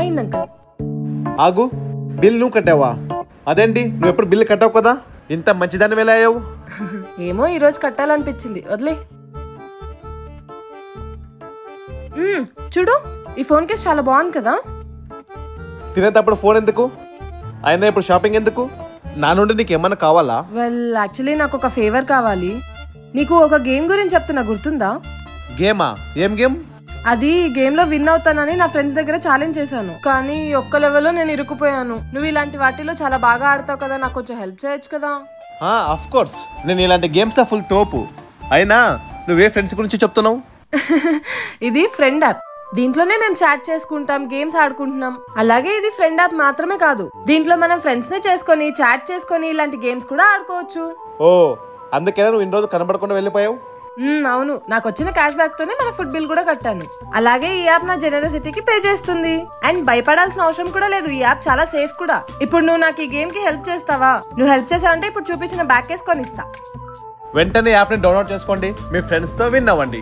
అయింది అంకుల్. ఆగు, బిల్ నువ్వు కట్టావా? అదేంటి నువ్వు ఎప్పుడు బిల్లు కట్టావు కదా, ఇంత మంచిదాన్ని వెళ్ళావు? ఏమో ఈ రోజు కట్టాలనిపించింది, వదిలే. చూడు, ఈ ఫోన్ కేస్ చాలా బాగుంది కదా. తినేటప్పుడు ఫోన్ ఎందుకు? అయినా ఇప్పుడు షాపింగ్ ఎందుకు? నా నుండి నీకు ఏమన్నా కావాలా? వెల్ యాక్చువల్లీ నాకు ఒక ఫేవర్ కావాలి. నీకు ఒక గేమ్ గురించి చెప్తున్నా, గుర్తుందా? గేమా? ఏం గేమ్? అది గేమ్ లో విన్ అవుతానని నా ఫ్రెండ్స్ దగ్గర ఛాలెంజ్ చేశాను, కానీ ఒక్క లెవెల్లో నేను ఇరుక్కుపోయాను. నువ్వు ఇలాంటి వాటిలో చాలా బాగా ఆడతావు కదా, నాకు కొంచెం హెల్ప్ చేయొచ్చు కదా. ఆఫ్ కోర్స్, నేను ఇలాంటి గేమ్స్ లో ఫుల్ తోపు. అయినా నువ్వే ఫ్రెండ్స్ గురించి చెప్తున్నావు? ఇది ఫ్రెండ్ యాప్. దీంట్లోనే మేము చాట్ చేసుకుంటాం, గేమ్స్ ఆడుకుంటున్నాం. అలాగే ఇది ఫ్రెండ్ యాప్ మాత్రమే కాదు, దీంట్లో మనం ఫ్రెండ్స్ ని చేసుకొని చాట్ చేసుకొని ఇలాంటి గేమ్స్ కూడా ఆడుకోవచ్చు. ఓ, అందుకేనా నువ్వు ఇన్ని రోజు కనబడకుండా వెళ్ళిపోయావు? అవును, నాకు వచ్చిన క్యాష్ బ్యాక్ తోనే మన ఫుడ్ బిల్ కూడా కట్టాను. అలాగే ఈ యాప్ నా జనరసిటీకి పే చేస్తుంది. అండ్ భయపడాల్సిన అవసరం కూడా లేదు, ఈ యాప్ చాలా సేఫ్ కూడా. ఇప్పుడు నువ్వు నాకు ఈ గేమ్ కి హెల్ప్ చేస్తావా? నువ్వు హెల్ప్ చేసావంటే ఇప్పుడు చూపించిన బ్యాక్ కేసుకొని ఇస్తా. వెంటనే యాప్ ని డౌన్లోడ్ చేసుకోండి, మీ ఫ్రెండ్స్ తో విన్ అవ్వండి.